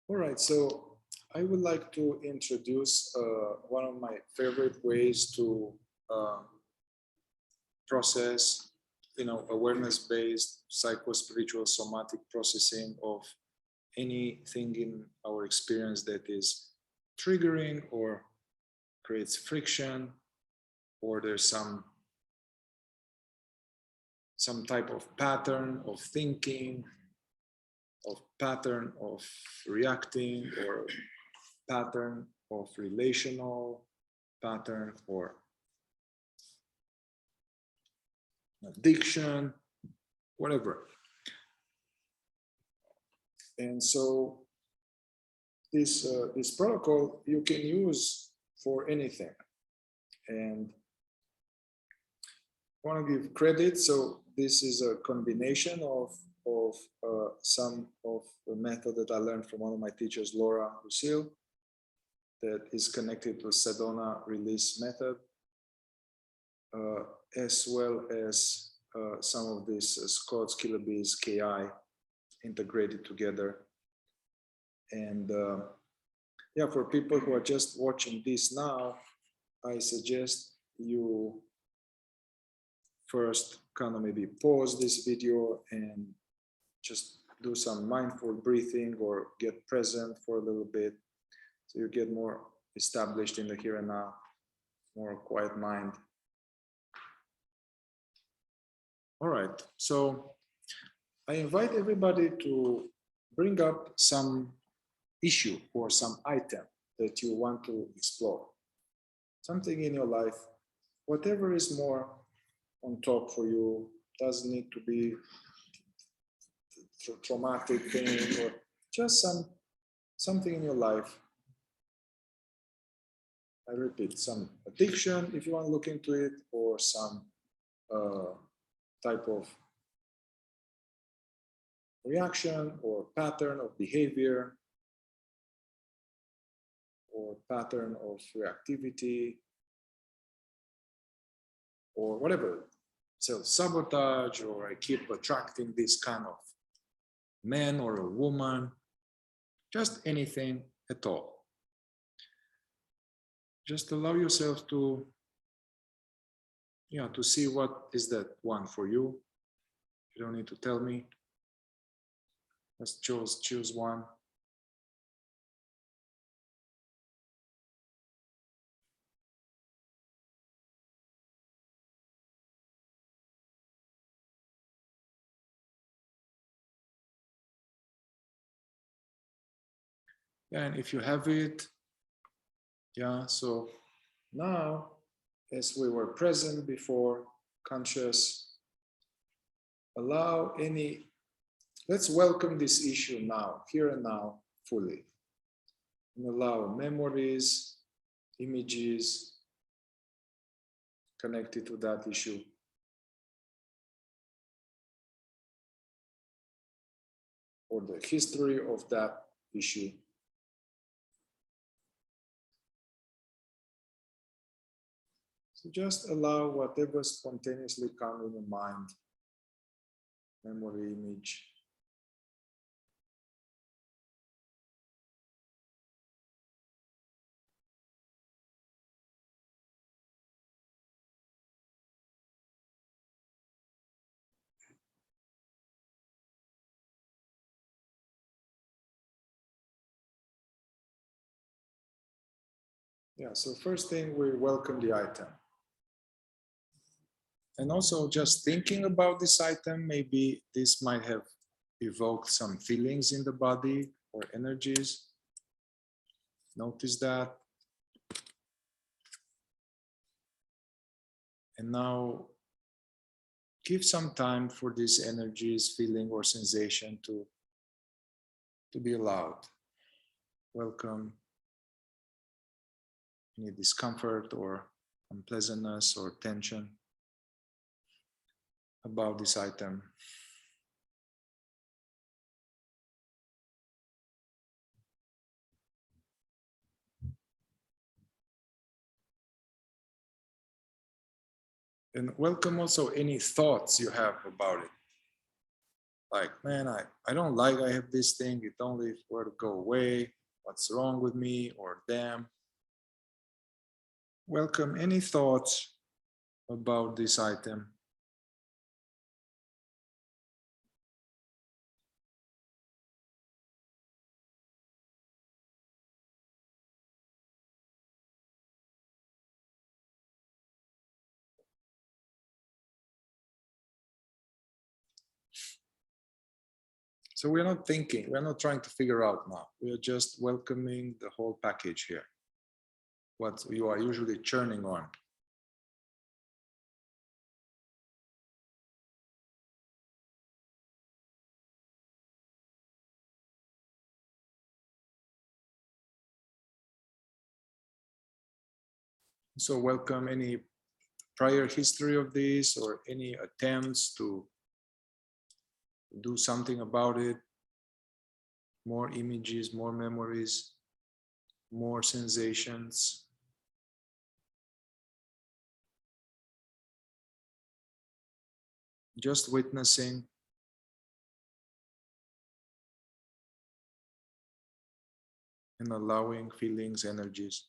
All right, so I would like to introduce one of my favorite ways to process, awareness-based psycho-spiritual somatic processing of anything in our experience that is triggering or creates friction, or there's some type of pattern of thinking, of pattern of reacting, or pattern of relational pattern, or addiction, whatever. And so this protocol you can use for anything. And I want to give credit. So this is a combination of some of the method that I learned from one of my teachers, Laura Lucille, that is connected to Sedona release method, as well as some of this Scott's Killer Bees KI integrated together. And yeah, for people who are just watching this now, I suggest you first kind of maybe pause this video and just do some mindful breathing or get present for a little bit, so you get more established in the here and now, more quiet mind. All right, so I invite everybody to bring up some issue or some item that you want to explore. Something in your life, whatever is more on top for you, doesn't need to be traumatic thing, or just something in your life. I repeat, some addiction, if you want to look into it, or some type of reaction or pattern of behavior, or pattern of reactivity, or whatever, self-sabotage, or I keep attracting this kind of man or a woman, just anything at all. Just allow yourself to, to see what is that one for you. You don't need to tell me. Just choose one. And if you have it, yeah, so now, as we were present before, conscious, let's welcome this issue now, here and now, fully. And allow memories, images connected to that issue. Or the history of that issue. So just allow whatever spontaneously comes in your mind, memory, image. Yeah, so first thing, we welcome the item. And also just thinking about this item, maybe this might have evoked some feelings in the body or energies. Notice that. And now give some time for these energies, feeling or sensation to be allowed. Welcome any discomfort or unpleasantness or tension about this item. And welcome also any thoughts you have about it. like, man, I don't like I have this thing, it only were to go away, what's wrong with me or them. Welcome any thoughts about this item. So we're not thinking, we're not trying to figure out now. We're just welcoming the whole package here. What you are usually churning on. So welcome any prior history of this or any attempts to do something about it. More images, more memories, more sensations. Just witnessing. And allowing feelings, energies.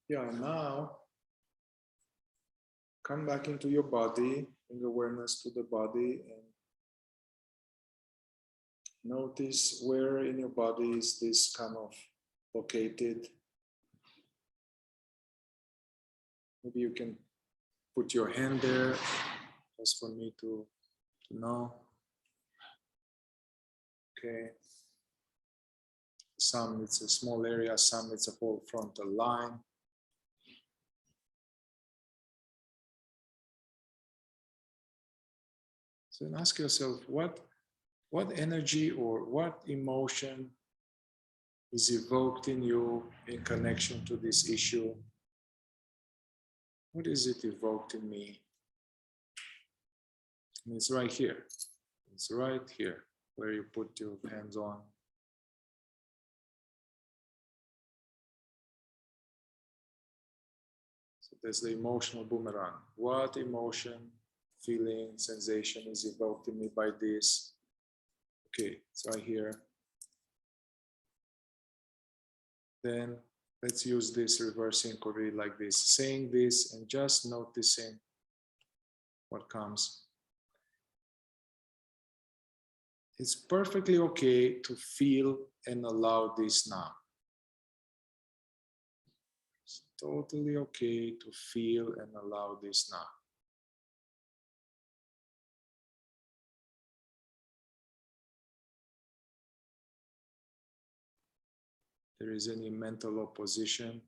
Yeah, now come back into your body, bring awareness to the body and notice where in your body is this kind of located. Maybe you can put your hand there just for me to know. Okay. Some it's a small area, some it's a whole frontal line. So then ask yourself, what energy or what emotion is evoked in you in connection to this issue? What is it evoked in me? And it's right here. It's right here where you put your hands on. So there's the emotional boomerang. What emotion, feeling, sensation is evoked in me by this? Okay, it's right here. Then let's use this reverse inquiry like this, saying this and just noticing what comes. It's perfectly okay to feel and allow this now. It's totally okay to feel and allow this now. There is any mental opposition,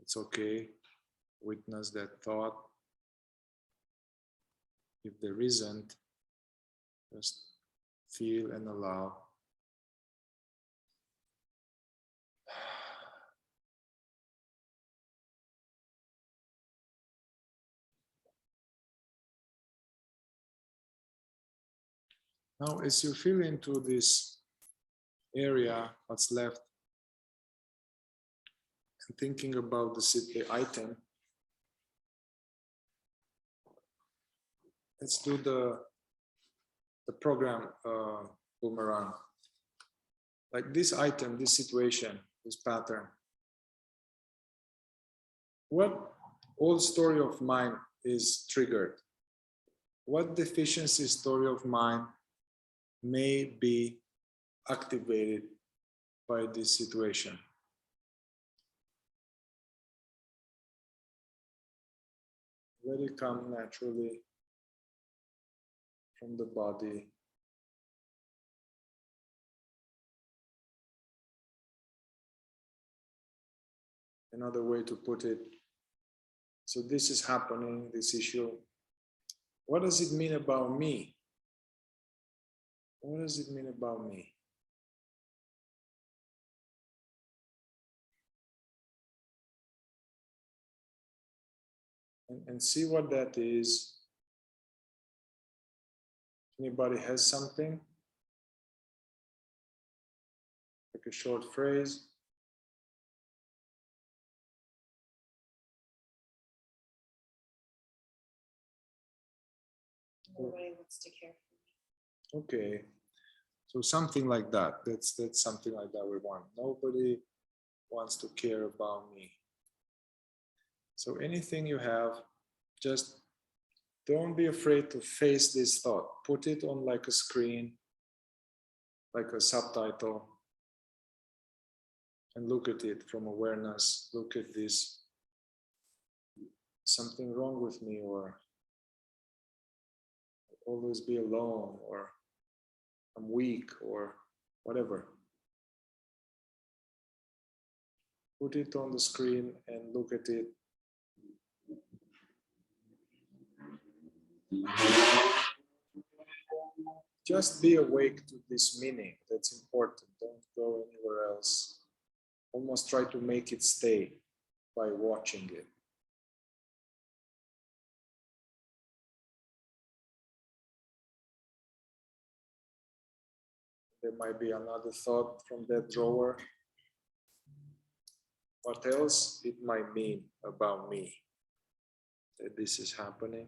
it's okay. Witness that thought. If there isn't, just feel and allow. Now, as you feel into this area, what's left, and thinking about the item, let's do the program boomerang. Like this item, this situation, this pattern. What old story of mine is triggered? What deficiency story of mine may be activated by this situation? Let it come naturally from the body. Another way to put it, so this is happening, this issue. What does it mean about me? What does it mean about me? And see what that is. Anybody has something? like a short phrase. Nobody wants to care for me. Okay, so something like that. That's something like that we want. Nobody wants to care about me. So anything you have, just don't be afraid to face this thought. Put it on like a screen, like a subtitle, and look at it from awareness. Look at this. Something wrong with me, or always be alone, or I'm weak, or whatever. Put it on the screen and look at it. Just be awake to this meaning. That's important. Don't go anywhere else. Almost try to make it stay by watching it. There might be another thought from that drawer. What else it might mean about me that this is happening?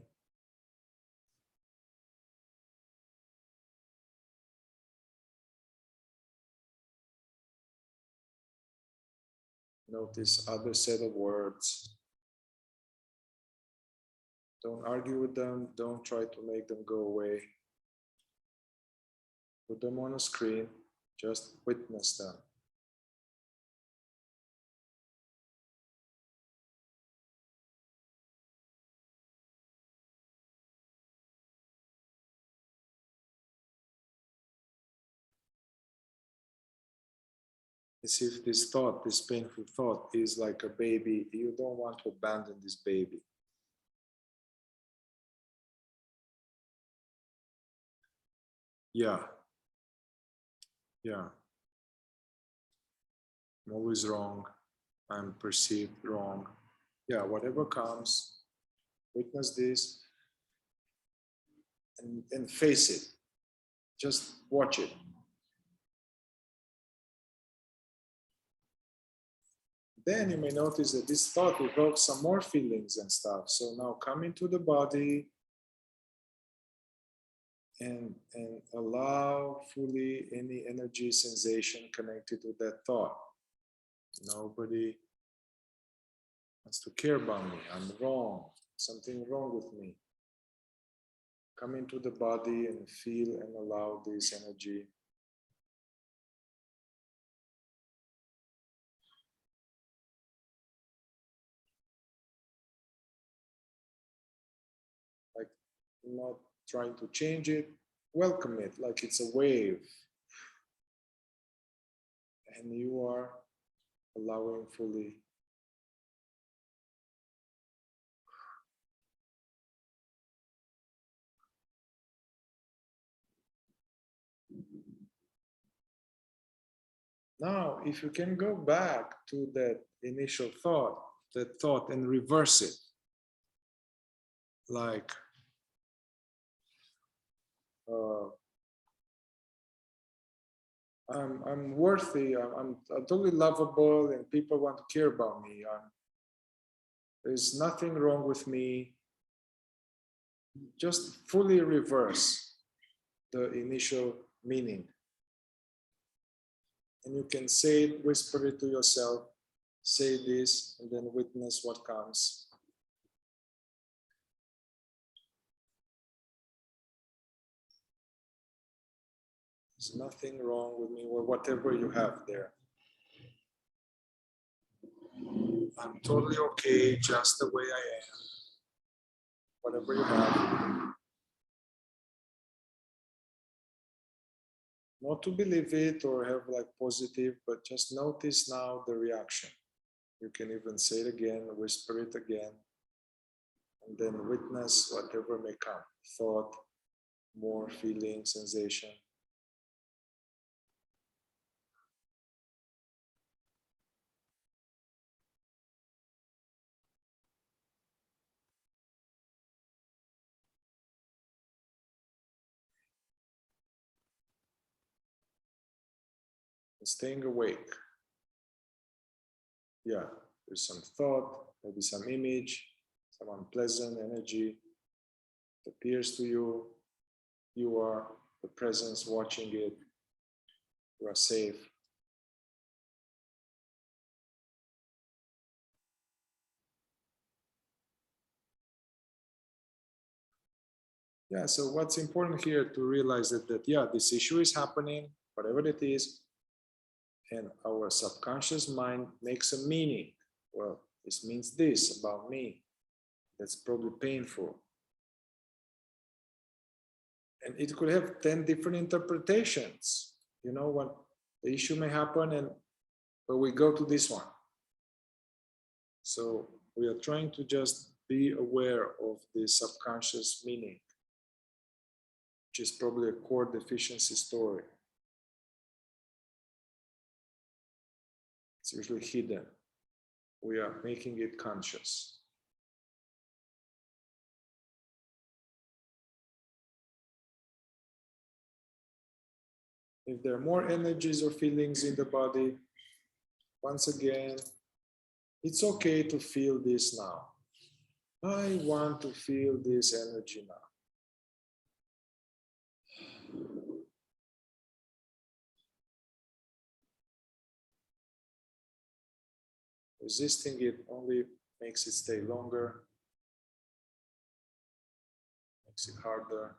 Notice other set of words. Don't argue with them. Don't try to make them go away. Put them on a screen. Just witness them. As if this thought, this painful thought, is like a baby. You don't want to abandon this baby. Yeah. Yeah. I'm always wrong. I'm perceived wrong. Yeah, whatever comes, witness this and face it. Just watch it. Then you may notice that this thought evokes some more feelings and stuff. So now come into the body and allow fully any energy sensation connected to that thought. Nobody wants to care about me. I'm wrong. Something wrong with me. Come into the body and feel and allow this energy. Like not trying to change it, welcome it like it's a wave. And you are allowing fully. Now, if you can go back to that initial thought, and reverse it, like I'm worthy, I'm totally lovable, and people want to care about me. There's nothing wrong with me. Just fully reverse the initial meaning. And you can say it, whisper it to yourself, say this, and then witness what comes. There's nothing wrong with me, or whatever you have there. I'm totally okay just the way I am. Whatever you have. Not to believe it or have like positive, but just notice now the reaction. You can even say it again, whisper it again, and then witness whatever may come. Thought, more feeling, sensation. and staying awake. Yeah, there's some thought, maybe some image, some unpleasant energy that appears to you. You are the presence watching it. You are safe. Yeah, so what's important here to realize that yeah, this issue is happening, whatever it is, and our subconscious mind makes a meaning. Well, this means this about me. That's probably painful. And it could have 10 different interpretations. You know, when the issue may happen, but we go to this one. So we are trying to just be aware of the subconscious meaning, which is probably a core deficiency story. It's usually hidden. We are making it conscious. If there are more energies or feelings in the body, once again, it's okay to feel this now. I want to feel this energy now. Resisting it only makes it stay longer, makes it harder.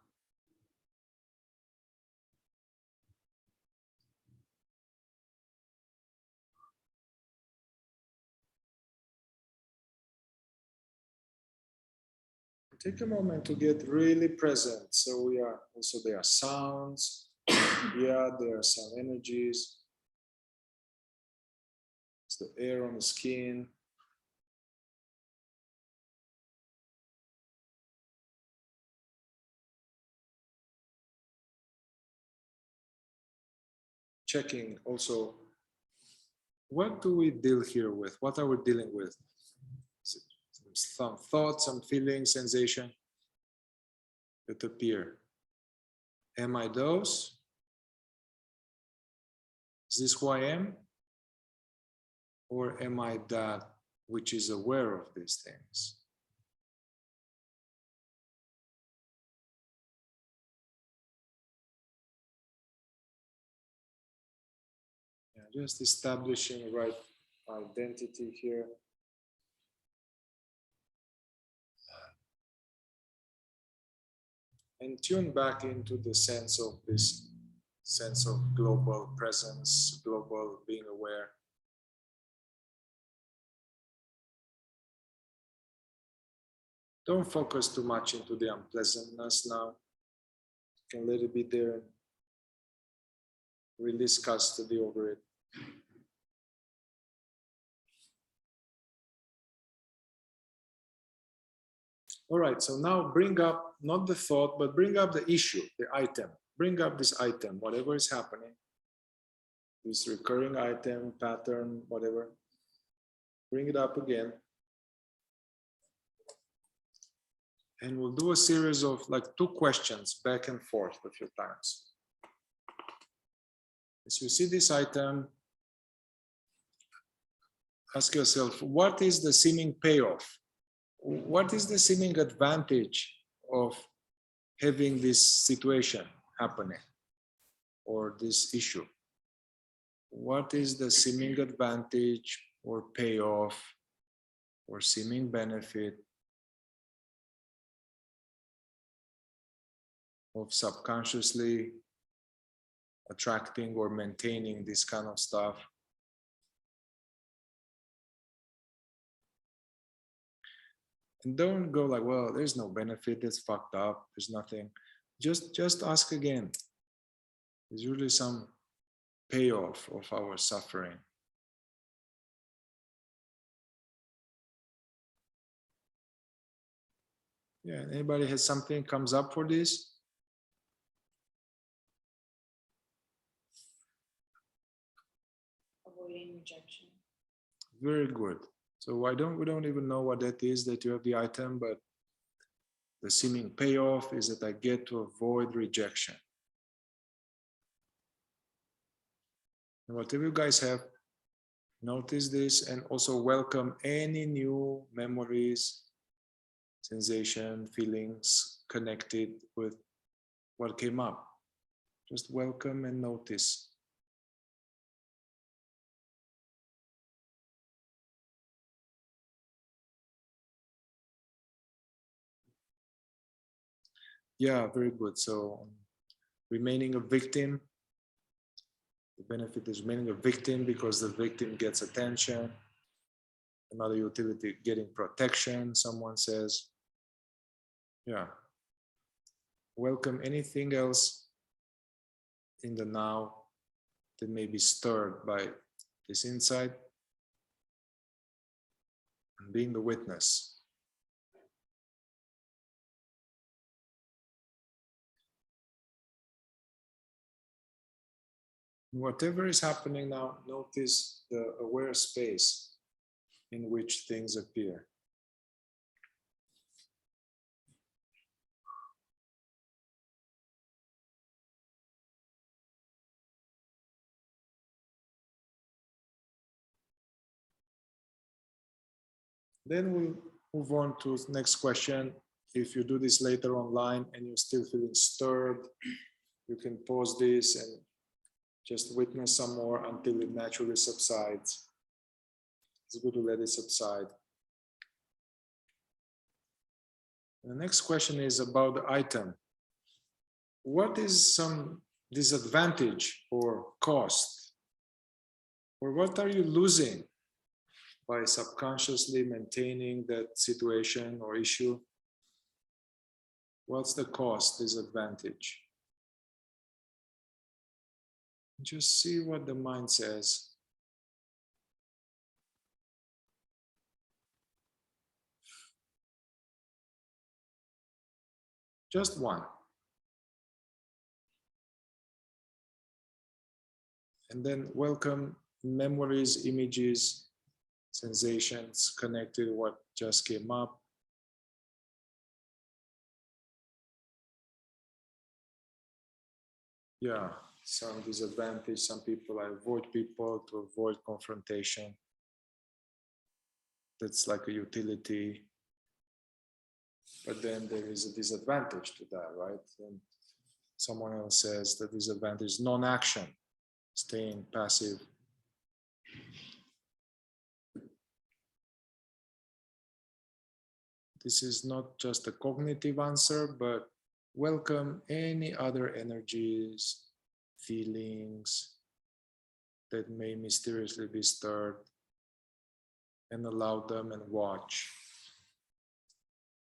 Take a moment to get really present. So we are also, there are sounds. Yeah, there are some energies. It's the air on the skin. Checking also, what do we deal here with? What are we dealing with? Some thoughts, some feelings, sensation that appear. Am I those? Is this who I am? Or am I that which is aware of these things? Yeah, just establishing right identity here. And tune back into the sense of this sense of global presence, global being aware. Don't focus too much into the unpleasantness now. You can let it be there. Release custody over it. All right, so now bring up not the thought, but bring up the issue, the item. Bring up this item, whatever is happening. This recurring item, pattern, whatever. Bring it up again. And we'll do a series of like 2 questions back and forth a few times. As you see this item, ask yourself, what is the seeming payoff? What is the seeming advantage of having this situation happening or this issue? What is the seeming advantage or payoff or seeming benefit of subconsciously attracting or maintaining this kind of stuff? And don't go like, well, there's no benefit, it's fucked up, there's nothing. Just ask again. There's usually some payoff of our suffering. Yeah, anybody has something comes up for this? Avoiding rejection. Very good. So we don't even know what that is, that you have the item, but the seeming payoff is that I get to avoid rejection. And whatever you guys have, notice this and also welcome any new memories, sensation, feelings connected with what came up. Just welcome and notice. Yeah, very good. So remaining a victim, the benefit is remaining a victim because the victim gets attention. Another utility, getting protection, someone says. Yeah. Welcome anything else in the now that may be stirred by this insight and being the witness. Whatever is happening now, notice the aware space in which things appear. Then we'll move on to the next question. If you do this later online and you're still feeling stirred, you can pause this and just witness some more until it naturally subsides. It's good to let it subside. The next question is about the item. What is some disadvantage or cost? Or what are you losing by subconsciously maintaining that situation or issue? What's the cost, disadvantage? Just see what the mind says. Just one. And then welcome memories, images, sensations connected to what just came up. Yeah, some disadvantage. Some people avoid people to avoid confrontation. That's like a utility. But then there is a disadvantage to that, right? And someone else says the disadvantage is non-action, staying passive. This is not just a cognitive answer, but welcome any other energies, feelings that may mysteriously be stirred and allow them and watch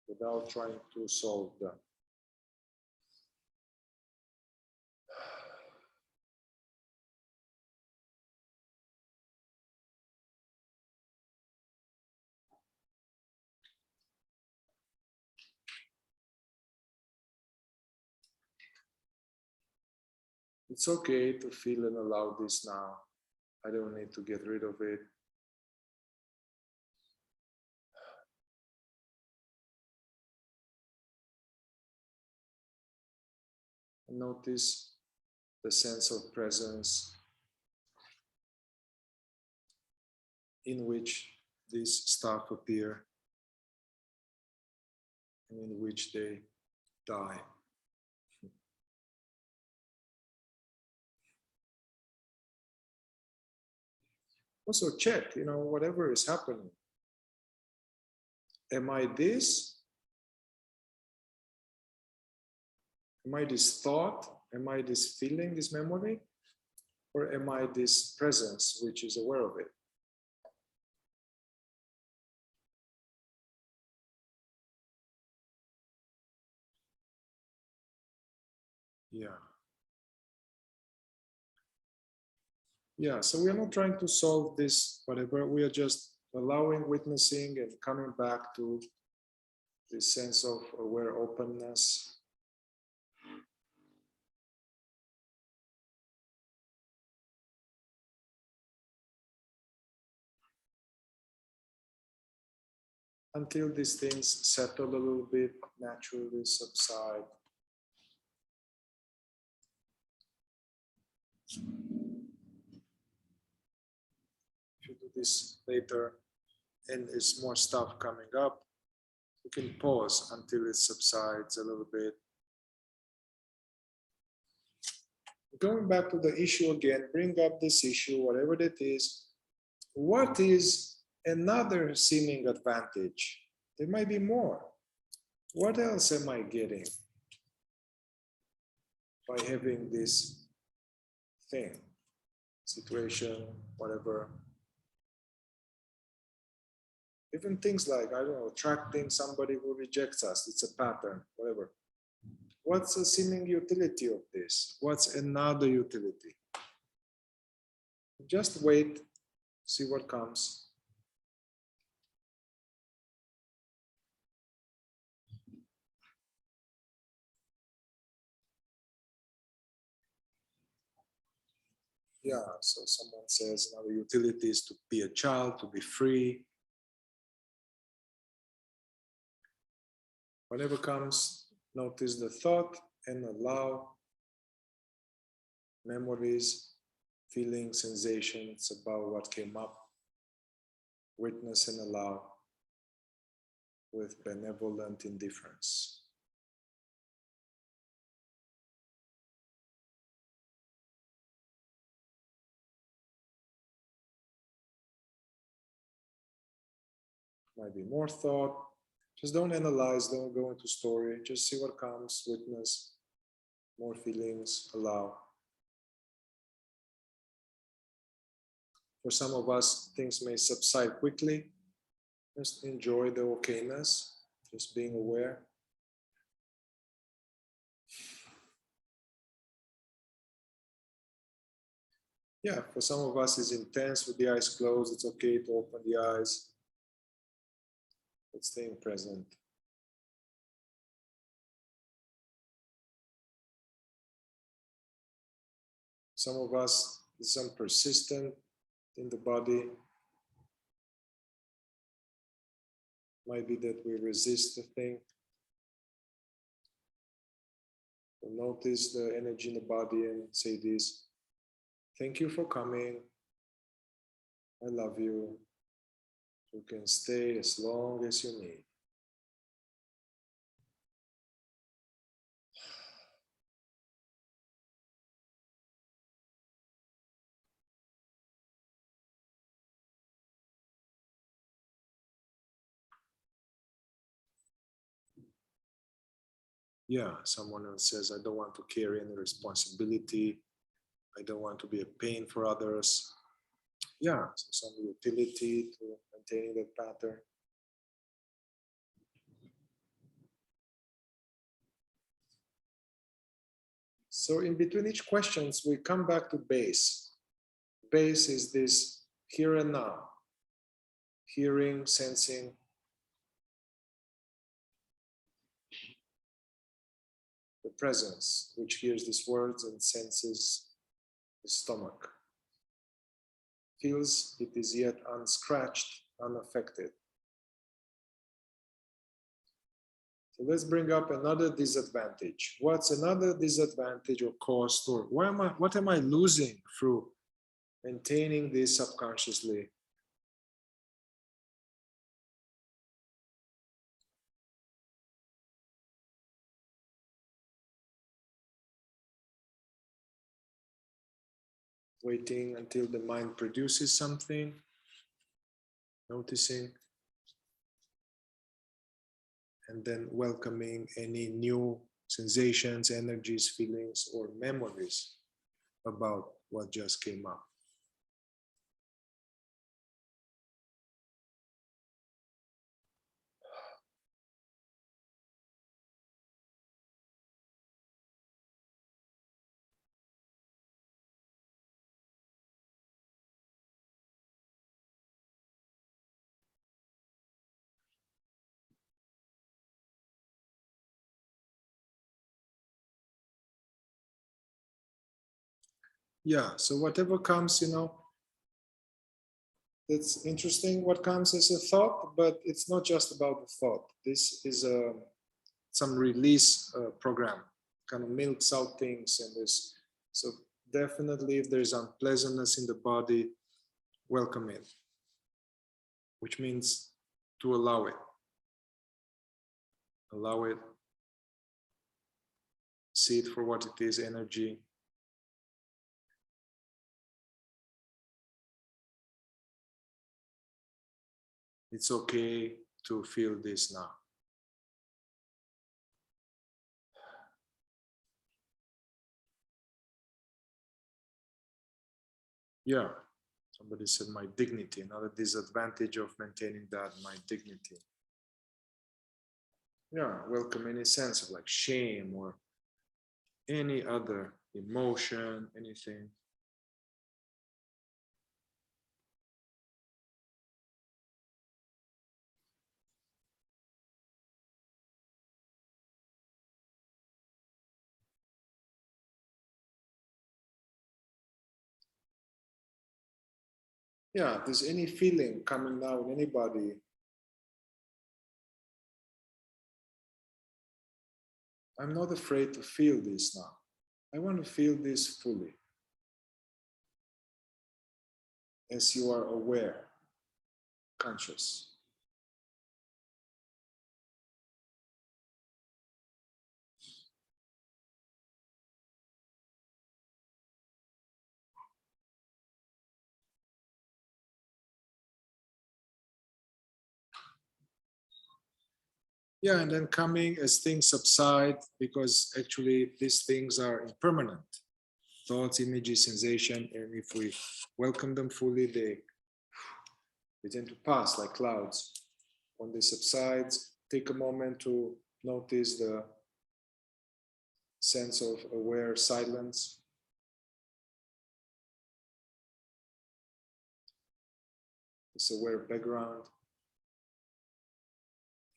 without trying to solve them. It's okay to feel and allow this now. I don't need to get rid of it. And notice the sense of presence in which these stuff appear and in which they die. Also check, whatever is happening. Am I this? Am I this thought? Am I this feeling, this memory? Or am I this presence which is aware of it? Yeah. Yeah, so we are not trying to solve this, whatever. We are just allowing, witnessing, and coming back to this sense of aware openness. Until these things settle a little bit, naturally subside. this later and there's more stuff coming up, you can pause until it subsides a little bit. Going back to the issue again, bring up this issue, whatever that is. What is another seeming advantage? There might be more. What else am I getting by having this thing, situation, whatever? Even things like, I don't know, attracting somebody who rejects us, it's a pattern, whatever. What's the seeming utility of this? What's another utility? Just wait, see what comes. Yeah, so someone says another utility is to be a child, to be free. Whatever comes, notice the thought and allow memories, feelings, sensations about what came up. Witness and allow with benevolent indifference. Might be more thought. Just don't analyze, don't go into story. Just see what comes, witness, more feelings, allow. For some of us, things may subside quickly. Just enjoy the okayness, just being aware. Yeah, for some of us, it's intense with the eyes closed. It's okay to open the eyes. But staying present. Some of us, there's some persistent in the body. Might be that we resist the thing. So notice the energy in the body and say this. Thank you for coming. I love you. You can stay as long as you need. Yeah, someone else says, I don't want to carry any responsibility. I don't want to be a pain for others. Yeah, so some utility to maintaining that pattern. So in between each questions, we come back to base. Base is this here and now. Hearing, sensing. The presence, which hears these words and senses the stomach. Feels it is yet unscratched, unaffected. So let's bring up another disadvantage. What's another disadvantage or cost, or what am I losing through maintaining this subconsciously? Waiting until the mind produces something, noticing, and then welcoming any new sensations, energies, feelings, or memories about what just came up. Yeah, so whatever comes, it's interesting what comes as a thought, but it's not just about the thought. This is some release program, kind of milks out things and this. So definitely if there's unpleasantness in the body, welcome it. which means to allow it. Allow it. See it for what it is, energy. It's okay to feel this now. Yeah, somebody said my dignity, another disadvantage of maintaining that, my dignity. Yeah, welcome any sense of like shame or any other emotion, anything. Yeah, there's any feeling coming now in anybody. I'm not afraid to feel this now. I want to feel this fully. As you are aware, conscious. Yeah, and then coming as things subside, because actually these things are impermanent. Thoughts, images, sensation, and if we welcome them fully, they tend to pass like clouds. When they subside, take a moment to notice the sense of aware silence. This aware background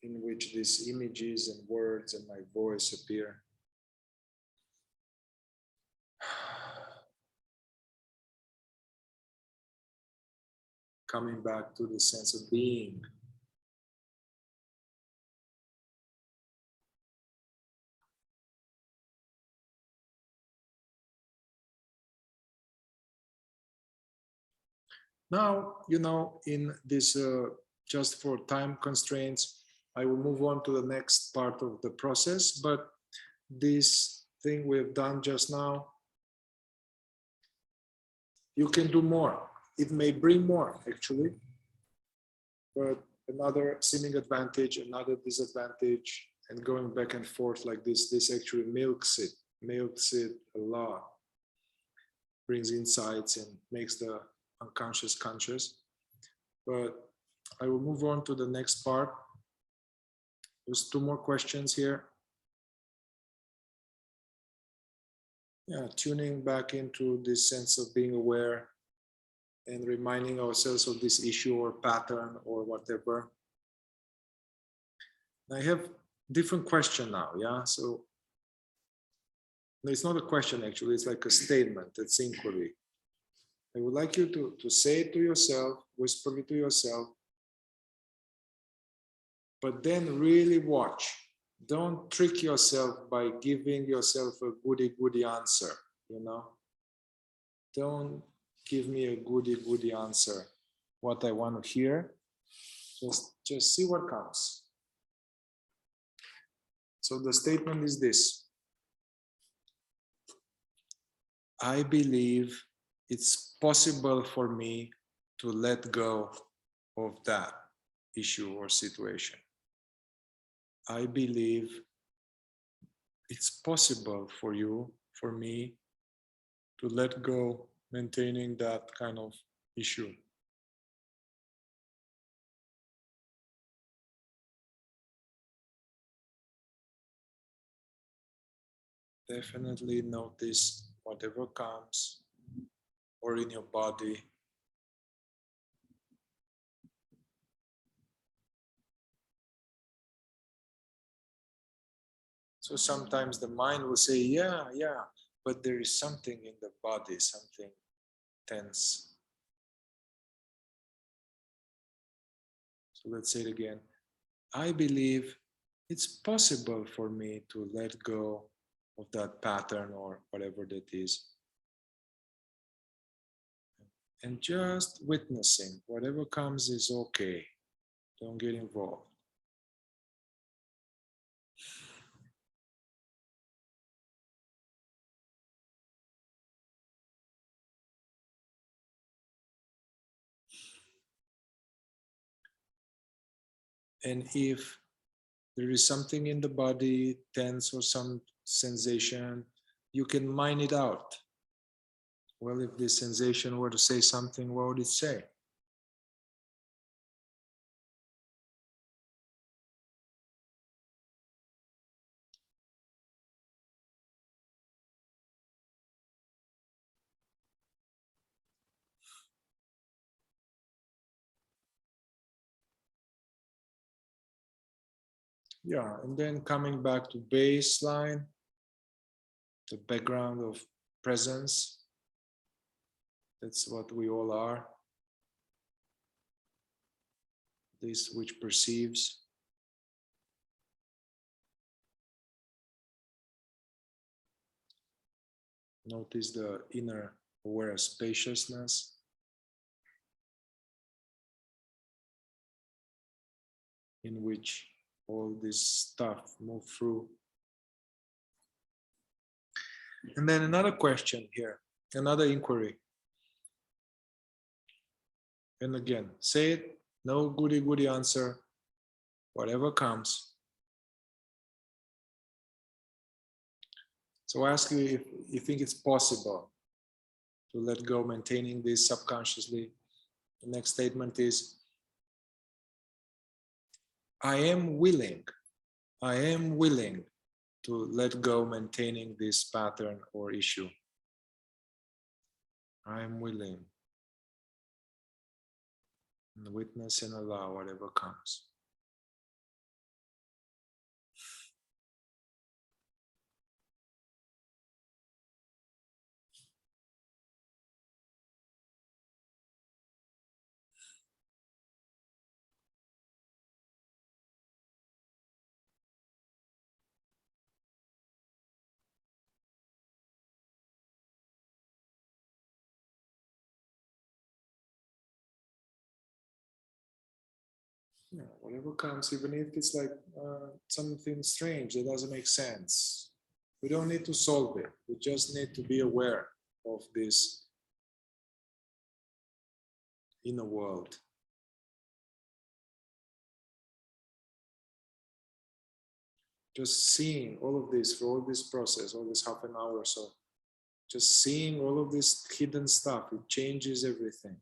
in which these images and words and my voice appear. Coming back to the sense of being. Now, you know, in this, just for time constraints, I will move on to the next part of the process, but this thing we've done just now, you can do more. It may bring more, actually, but another seeming advantage, another disadvantage, and going back and forth like this actually milks it a lot, brings insights and makes the unconscious conscious. But I will move on to the next part. There's 2 more questions here. Yeah, tuning back into this sense of being aware and reminding ourselves of this issue or pattern or whatever. I have different question now, yeah? So it's not a question actually, it's like a statement, it's inquiry. I would like you to say it to yourself, whisper it to yourself, but then really watch. Don't trick yourself by giving yourself a goody answer, you know? Don't give me a goody answer, what I want to hear. Just see what comes. So the statement is this. I believe it's possible for me to let go of that issue or situation. I believe it's possible for you, for me, to let go, maintaining that kind of issue. Definitely notice whatever comes or in your body. So sometimes the mind will say, yeah, but there is something in the body, something tense. So let's say it again. I believe it's possible for me to let go of that pattern or whatever that is. and just witnessing. Whatever comes is okay. Don't get involved. And if there is something in the body, tense or some sensation, you can mine it out. Well, if this sensation were to say something, what would it say? Yeah, and then coming back to baseline, the background of presence. That's what we all are. This which perceives. Notice the inner aware spaciousness. In which all this stuff move through. And then another question here, another inquiry. And again, say it, no goody-goody answer, whatever comes. So I ask you if you think it's possible to let go, maintaining this subconsciously. The next statement is, I am willing to let go, maintaining this pattern or issue. I am willing. And witness and allow whatever comes. Yeah, whatever comes, even if it's like something strange that doesn't make sense, we don't need to solve it. We just need to be aware of this inner world. Just seeing all of this for all this process, all this half an hour or so, just seeing all of this hidden stuff, it changes everything.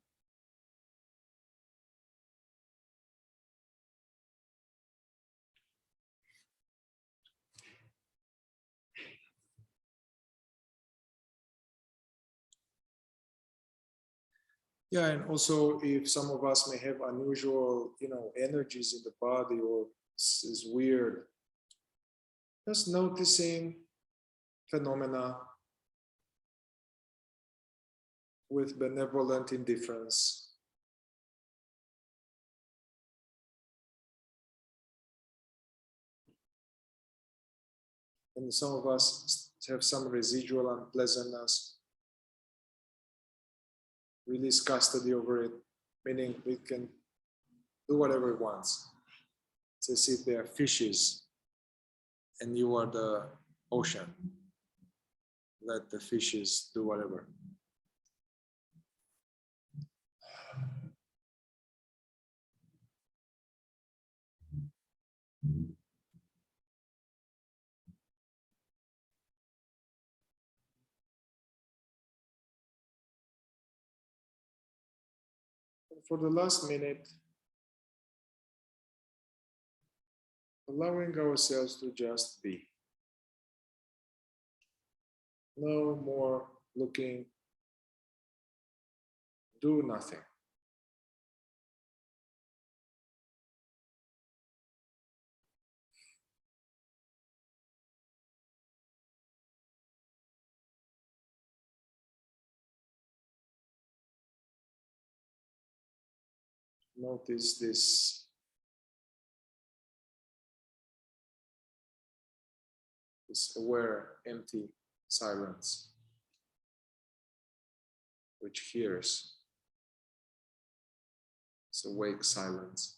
Yeah, and also if some of us may have unusual, energies in the body, or is weird, just noticing phenomena with benevolent indifference. And some of us have some residual unpleasantness. Release custody over it, meaning we can do whatever it wants. It's as if they are fishes and you are the ocean. Let the fishes do whatever. And for the last minute, allowing ourselves to just be. No more looking, do nothing. Notice this aware, empty silence, which hears It's awake silence.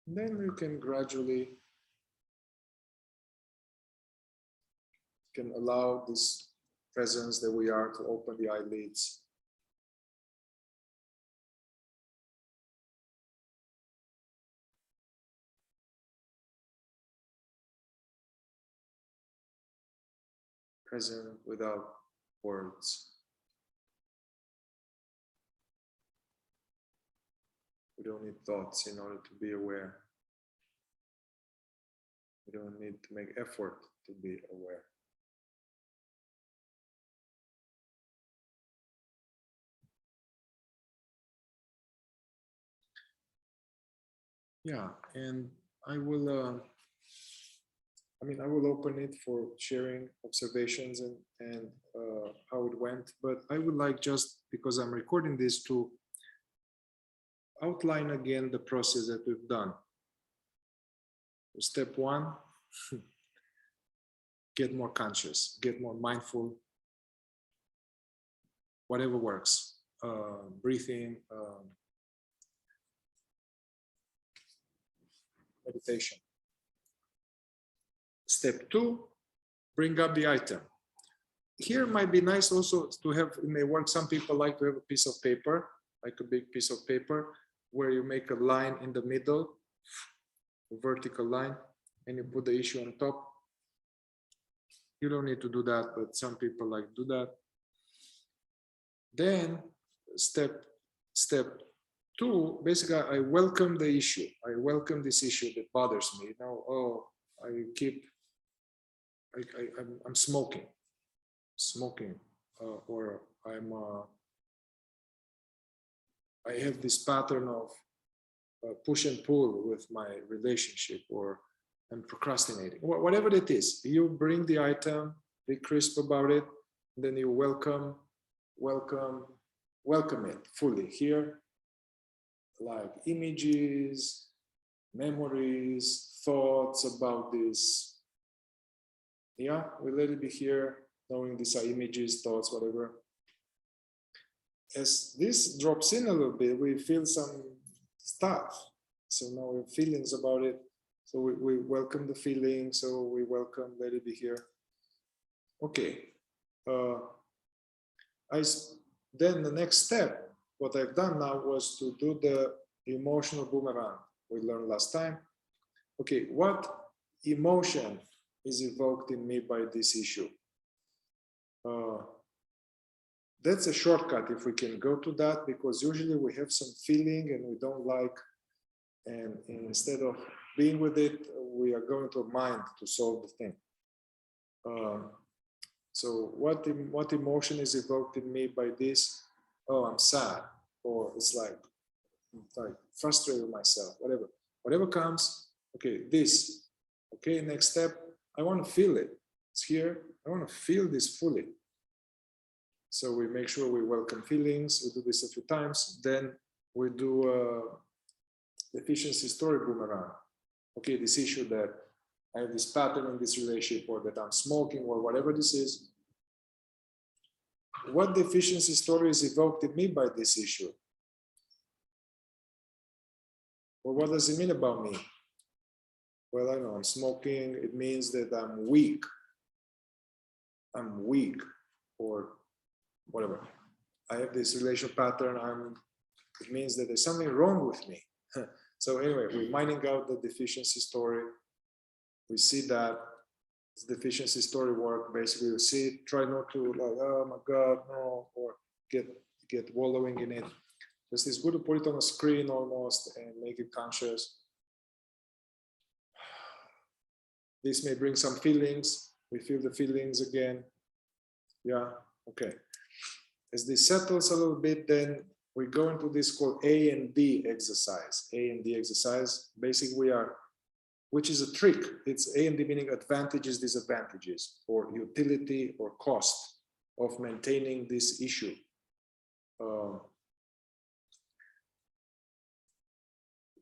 And then you can gradually allow this presence that we are to open the eyelids. Present without words. We don't need thoughts in order to be aware. We don't need to make effort to be aware. Yeah, and I will I will open it for sharing observations and how it went, but I would like, just because I'm recording this, to outline again the process that we've done. Step one, get more conscious, get more mindful, whatever works. Breathing, meditation. Step two, bring up the item. Here might be nice also to have, it may work, some people like to have a piece of paper, like a big piece of paper, where you make a line in the middle, a vertical line, and you put the issue on top. You don't need to do that, but some people like to do that. Then step two, basically I welcome the issue. I welcome this issue that bothers me. Now, oh, I'm smoking, or I have this pattern of push and pull with my relationship, or I'm procrastinating, whatever it is. You bring the item, be crisp about it, and then you welcome it fully here, like images, memories, thoughts about this. Yeah, we let it be here, knowing these are images, thoughts, whatever. As this drops in a little bit, we feel some stuff. So now we have feelings about it. So we welcome the feeling. So we welcome, let it be here. Okay. Then the next step, what I've done now was to do the emotional boomerang we learned last time. Okay, what emotion is evoked in me by this issue? That's a shortcut if we can go to that, because usually we have some feeling and we don't like, and instead of being with it, we are going to mind to solve the thing. So what emotion is evoked in me by this? Oh, I'm sad, or it's like frustrated with myself, whatever comes. Okay, this. Okay, next step, I want to feel it. It's here. I want to feel this fully. So we make sure we welcome feelings. We do this a few times. Then we do a deficiency story boomerang. Okay, this issue that I have this pattern in this relationship, or that I'm smoking, or whatever this is. What deficiency story is evoked in me by this issue? Or what does it mean about me? Well, I know I'm smoking. It means that I'm weak. I'm weak, or whatever. I have this relation pattern. It means that there's something wrong with me. So anyway, we're mining out the deficiency story. We see that it's deficiency story work. Basically, you see it, try not to like, oh my God, no, or get wallowing in it. Just it's good to put it on a screen almost and make it conscious. This may bring some feelings. We feel the feelings again. Yeah, okay. As this settles a little bit, then we go into this called A and D exercise. A and D exercise. Basically, which is a trick. It's A and D meaning advantages, disadvantages, or utility or cost of maintaining this issue.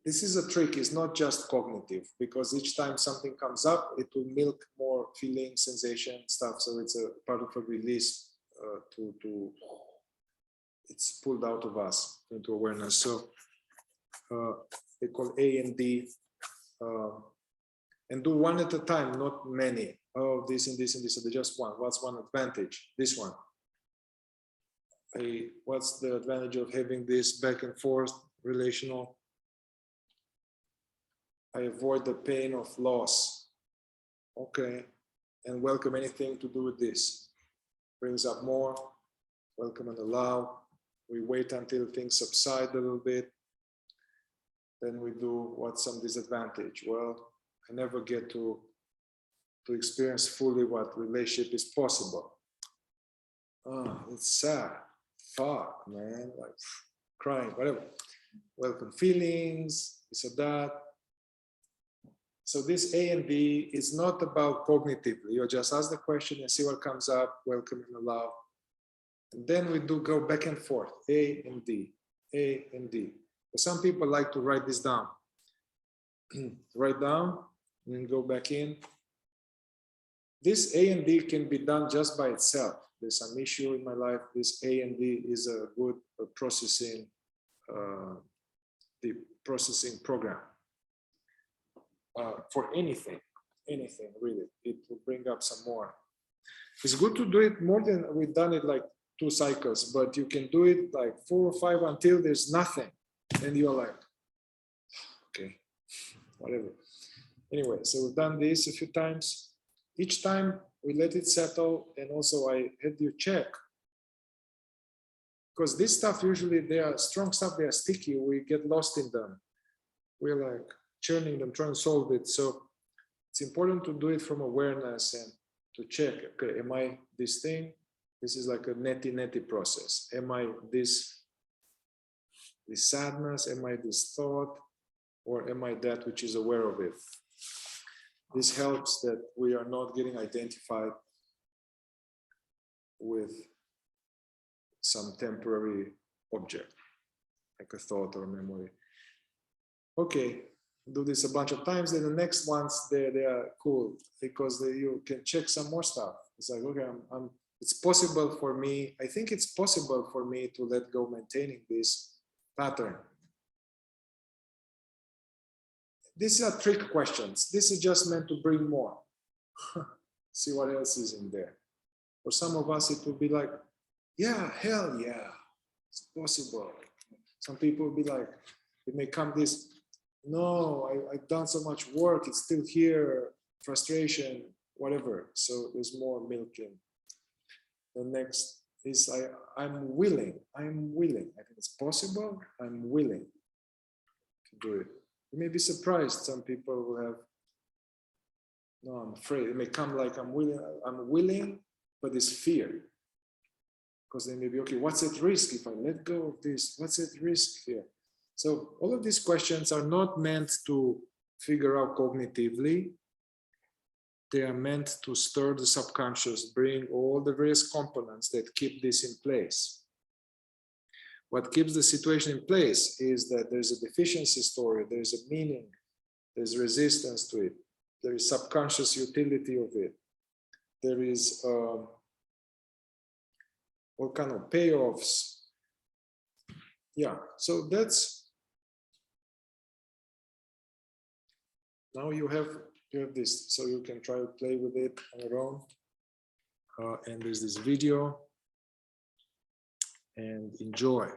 this is a trick, it's not just cognitive, because each time something comes up, it will milk more feeling, sensation, stuff. So it's a part of a release it's pulled out of us into awareness. So they call A and D, and do one at a time, not many. Oh, this and this and this, so just one. What's one advantage? This one. What's the advantage of having this back and forth relational? I avoid the pain of loss. Okay, and welcome anything to do with this. Brings up more, welcome and allow. We wait until things subside a little bit. Then we do what's some disadvantage. Well, I never get to experience fully what relationship is possible. Oh, it's sad. Fuck, man, like crying, whatever. Welcome feelings, this or that. So this A and D is not about cognitively. You just ask the question and see what comes up, welcome and allow. And then we do go back and forth, A and D, A and D. But some people like to write this down. Write down and then go back in. This A and D can be done just by itself. There's some issue in my life. This A and D is a good processing, the processing program for anything really. It will bring up some more. It's good to do it more than we've done it like 2 cycles, but you can do it like 4 or 5 until there's nothing, and you're like, okay, whatever. Anyway, so we've done this a few times. Each time we let it settle, and also I had you check, because this stuff usually, they are strong stuff, they are sticky, we get lost in them. We're like churning them, trying to solve it. So it's important to do it from awareness and to check, okay, am I this thing? This is like a neti process. Am I this sadness? Am I this thought? Or am I that which is aware of it? This helps that we are not getting identified with some temporary object, like a thought or a memory. Okay, do this a bunch of times, then the next ones, they are cool, because you can check some more stuff. It's like, okay, it's possible for me, I think it's possible for me to let go maintaining this pattern. These are trick questions. This is just meant to bring more. See what else is in there. For some of us, it will be like, yeah, hell yeah, it's possible. Some people will be like, it may come this, no, I've done so much work, it's still here, frustration, whatever. So there's more milking. The next is I'm willing. I think it's possible. I'm willing to do it. You may be surprised. Some people will have, no, I'm afraid. It may come like I'm willing, but it's fear. Because they may be, okay, what's at risk if I let go of this? What's at risk here? So all of these questions are not meant to figure out cognitively. They are meant to stir the subconscious, bring all the various components that keep this in place. What keeps the situation in place is that there's a deficiency story, there's a meaning, there's resistance to it, there is subconscious utility of it, there is all kind of payoffs. Yeah, so that's, now you have this, so you can try to play with it on your own. And there's this video, and enjoy.